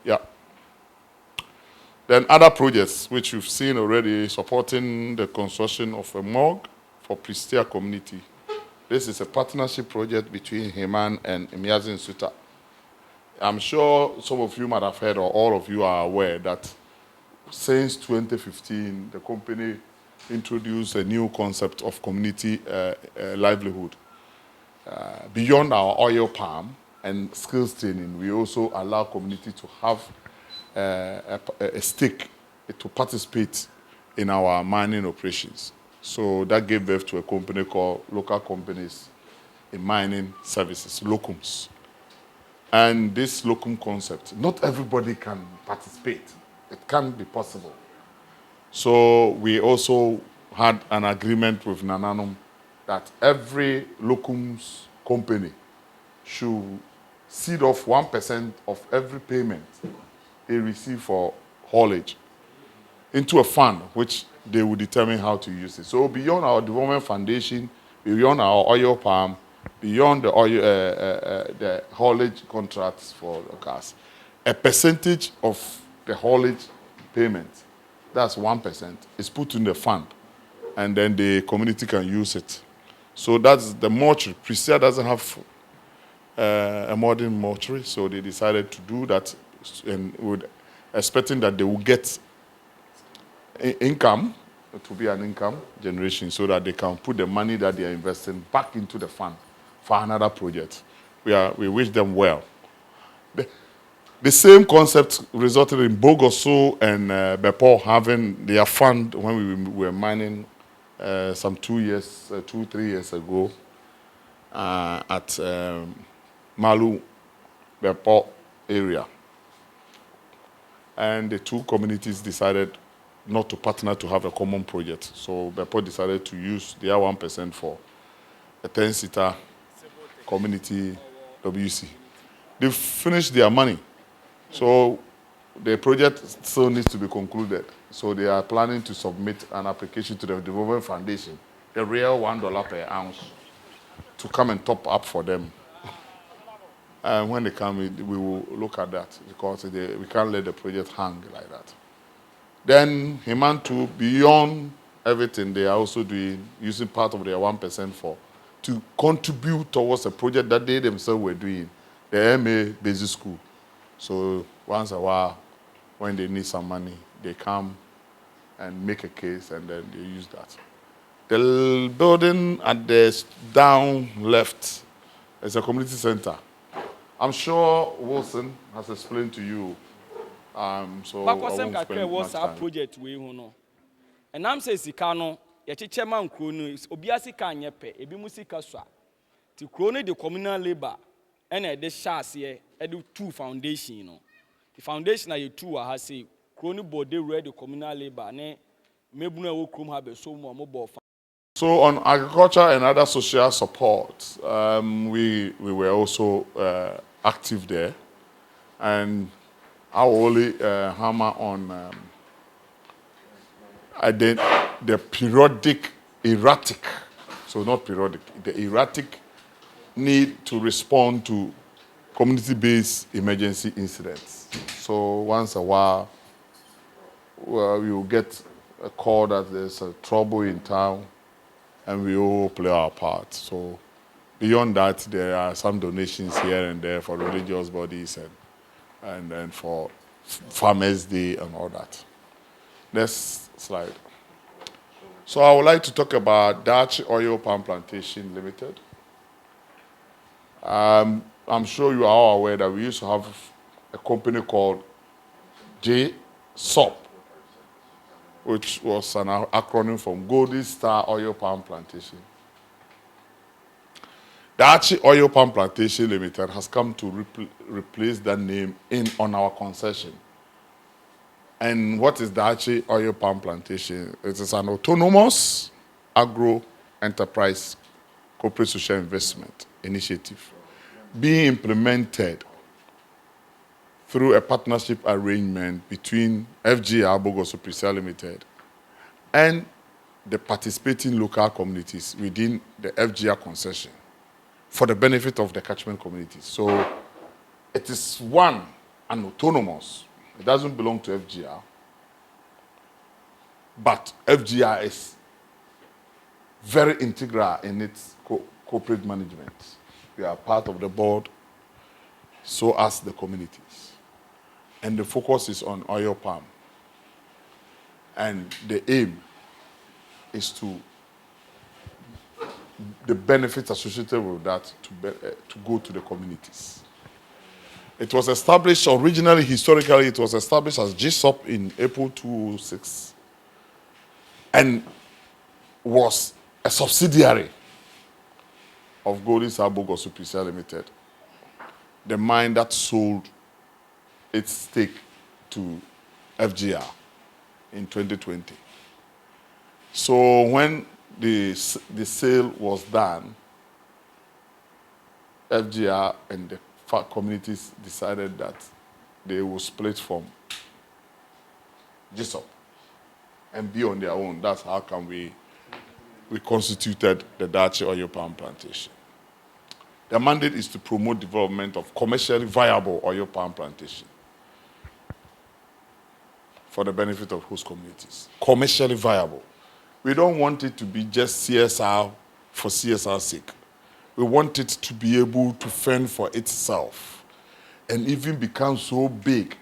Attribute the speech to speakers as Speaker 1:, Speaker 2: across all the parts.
Speaker 1: Yeah. Then other projects which you've seen already supporting the construction of a morgue for Prestea community. This is a partnership project between Heman and Imiazin Suta. I'm sure some of you might have heard, or all of you are aware, that since 2015, the company introduced a new concept of community livelihood. Beyond our oil palm and skills training, we also allow community to have a stake to participate in our mining operations. So that gave birth to a company called Local Companies in Mining Services, Locums. And this locum concept, not everybody can participate. It can't be possible. So we also had an agreement with Nananum that every locums company should seed off 1% of every payment they receive for haulage into a fund which they will determine how to use it. So beyond our development foundation, beyond our oil palm, beyond the oil, the haulage contracts for the cars, a percentage of the haulage payment, that's 1%, is put in the fund, and then the community can use it. So that's the mortuary. Prestea doesn't have a modern mortuary, so they decided to do that, and would expecting that they will get income, to be an income generation, so that they can put the money that they are investing back into the fund for another project. We wish them well. The same concept resulted in Bogoso and Bepo having their fund when we were mining some 3 years ago at Malu, Bepo area. And the two communities decided not to partner to have a common project. So Bepo decided to use their 1% for a 10-seater community WC. They finished their money. So the project still needs to be concluded. So they are planning to submit an application to the Development Foundation, the real $1 per ounce, to come and top up for them. And when they come, we will look at that, because we can't let the project hang like that. Then Himantu, beyond everything, they are also using part of their 1% to contribute towards a project that they themselves were doing, the MA Basic School. So once a while, when they need some money, they come and make a case, and then they use that. The building at the down left is a community center. I'm sure Wilson has explained to you. So I won't spend much time.
Speaker 2: Project we no. And I'm saying Sikano, Yachiche man Krono, Obiasi Kanyepe, Ebi Musika Swa. To Krono the communal labor, and the Shas here, do two foundation, you know. The foundation are you two has say Krono board they read the communal labor, ne Mebuna will come have a so more mobile.
Speaker 1: So on agriculture and other social support, we were also active there, and I will only hammer on the periodic, erratic, so not periodic, the erratic need to respond to community-based emergency incidents. So once a while, we will get a call that there's a trouble in town, and we all play our part. So beyond that, there are some donations here and there for religious bodies and then for Farmers' Day and all that. Next slide. So I would like to talk about Dutch Oil Palm Plantation Limited. I'm sure you are all aware that we used to have a company called JSOP, which was an acronym from Golden Star Oil Palm Plantation. Dutch Oil Palm Plantation Limited has come to replace that name on our concession. And what is Dutch Oil Palm Plantation? It is an autonomous agro-enterprise corporate social investment initiative being implemented through a partnership arrangement between FGR Bogoso Prestea Limited and the participating local communities within the FGR concession for the benefit of the catchment communities. So it is one and autonomous. It doesn't belong to FGR. But FGR is very integral in its corporate management. We are part of the board, so as the communities. And the focus is on oil palm. And the aim is to, the benefits associated with that to go to the communities. It was established originally, historically, it was established as GSOP in April 2006 and was a subsidiary of Bogoso Prestea Limited, the mine that sold its stake to FGR in 2020. So when the sale was done, FGR and the communities decided that they will split from GSOP and be on their own. That's how come we constituted the Dachi Oil Palm Plantation. The mandate is to promote development of commercially viable oil palm plantation for the benefit of host communities. Commercially viable. We don't want it to be just CSR for CSR's sake. We want it to be able to fend for itself and even become so big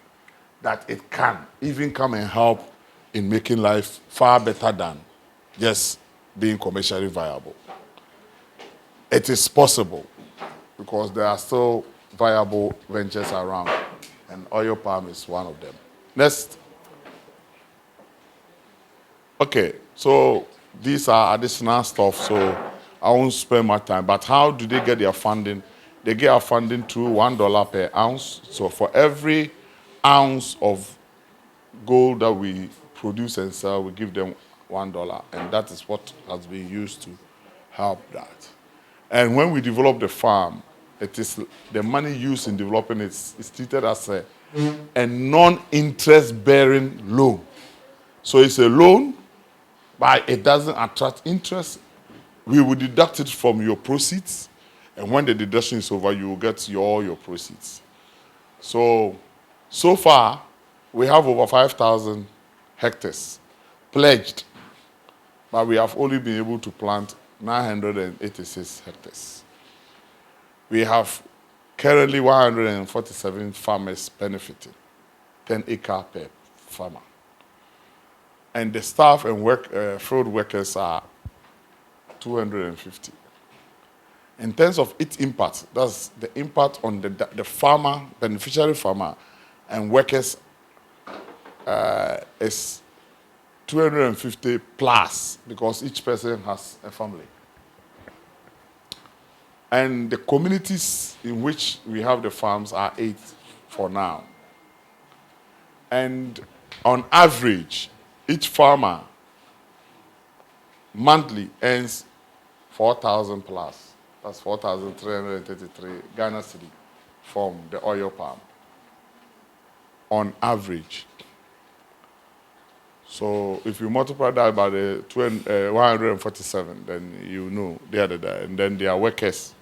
Speaker 1: that it can even come and help in making life far better than just being commercially viable. It is possible because there are still viable ventures around, and oil palm is one of them. Next. Okay, so these are additional stuff, so I won't spend my time. But how do they get their funding? They get our funding through $1 per ounce. So for every ounce of gold that we produce and sell, we give them $1. And that is what has been used to help that. And when we develop the farm, it is the money used in developing it is treated as a non-interest bearing loan. So it's a loan, but it doesn't attract interest. We will deduct it from your proceeds, and when the deduction is over, you will get all your proceeds. So far, we have over 5,000 hectares pledged, but we have only been able to plant 986 hectares. We have currently 147 farmers benefiting, 10 acres per farmer. And the staff and field workers are 250. In terms of its impact, that's the impact on the farmer, beneficiary farmer, and workers is 250 plus because each person has a family. And the communities in which we have the farms are 8 for now. And on average, each farmer monthly earns 4,000 plus. That's 4,333 Ghana cedi from the oil palm on average. So if you multiply that by the 147, then you know they are there. And then they are workers.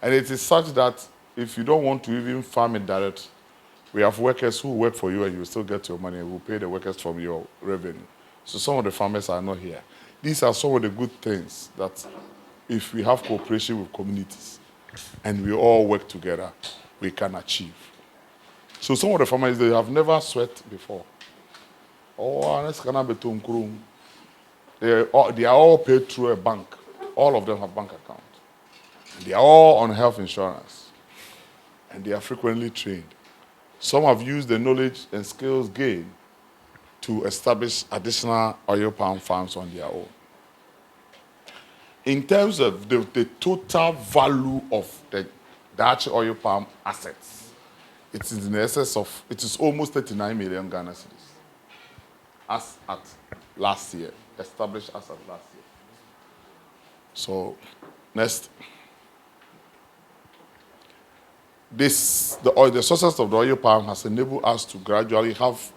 Speaker 1: And it is such that if you don't want to even farm it direct, we have workers who work for you and you still get your money. We'll pay the workers from your revenue. So some of the farmers are not here. These are some of the good things that if we have cooperation with communities and we all work together, we can achieve. So some of the farmers, they have never sweat before. They are all paid through a bank. All of them have bank accounts. They are all on health insurance. And they are frequently trained. Some have used the knowledge and skills gained to establish additional oil palm farms on their own. In terms of the total value of the Dutch oil palm assets, it is in excess of, it is almost 39 million Ghana cedis. As at last year, established as at last year. So, next. The sources of the oil palm has enabled us to gradually have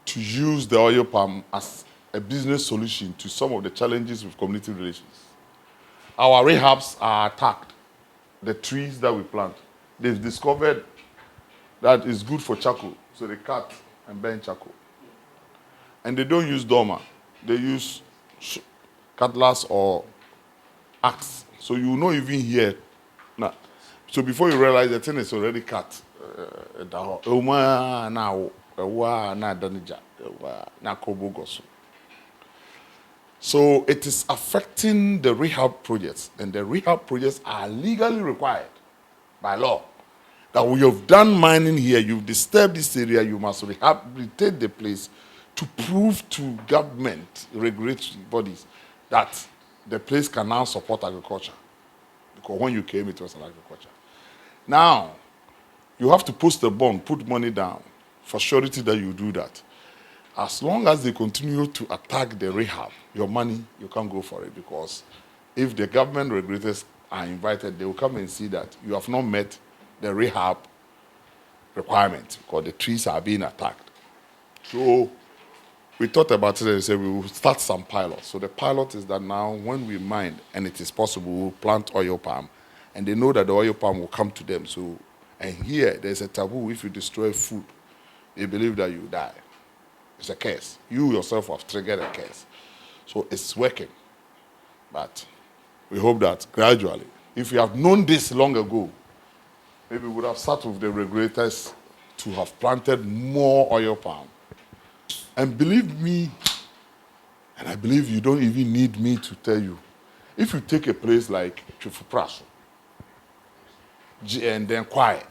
Speaker 1: to use the oil palm as a business solution to some of the challenges with community relations. Our rehabs are attacked, the trees that we plant. They've discovered that is good for charcoal. So they cut and burn charcoal. And they don't use dormer. They use cutlass or axe. So you will not even hear. Nah. So before you realize the thing is already cut. Bogoso. So it is affecting the rehab projects, and the rehab projects are legally required by law. That we have done mining here, you've disturbed this area, you must rehabilitate the place to prove to government regulatory bodies that the place can now support agriculture. Because when you came, it was an agriculture. Now, you have to post a bond, put money down for surety that you do that. As long as they continue to attack the rehab, your money, you can't go for it, because if the government regulators are invited, they will come and see that you have not met the rehab requirement because the trees are being attacked. So we thought about it and said we will start some pilots. So the pilot is that now when we mine and it is possible, we'll plant oil palm, and they know that the oil palm will come to them. So, and here there's a taboo: if you destroy food, they believe that you die. It's a curse. You yourself have triggered a curse. So it's working. But we hope that gradually, if we have known this long ago, maybe we would have sat with the regulators to have planted more oil palm. And believe me, and I believe you don't even need me to tell you, if you take a place like Chufupraso, and then Kwai,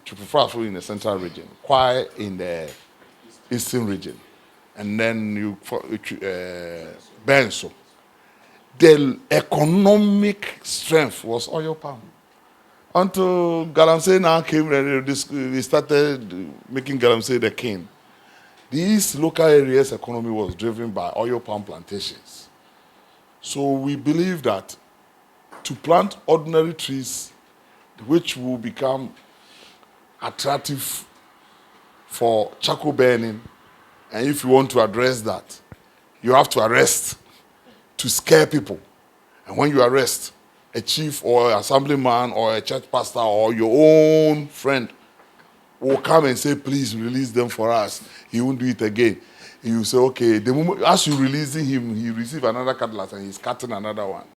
Speaker 1: Chufupraso in the central region, Kwai in the eastern region, and then you Benso, the economic strength was oil palm. Until Galamsey now came and we started making Galamsey the king. These local areas' economy was driven by oil palm plantations. So we believe that to plant ordinary trees which will become attractive for charcoal burning, and if you want to address that, you have to arrest to scare people. And when you arrest, a chief or assemblyman or a church pastor or your own friend will come and say, please release them for us. He won't do it again. And you say, okay, the moment, as you releasing him, he receives another cutlass and he's cutting another one.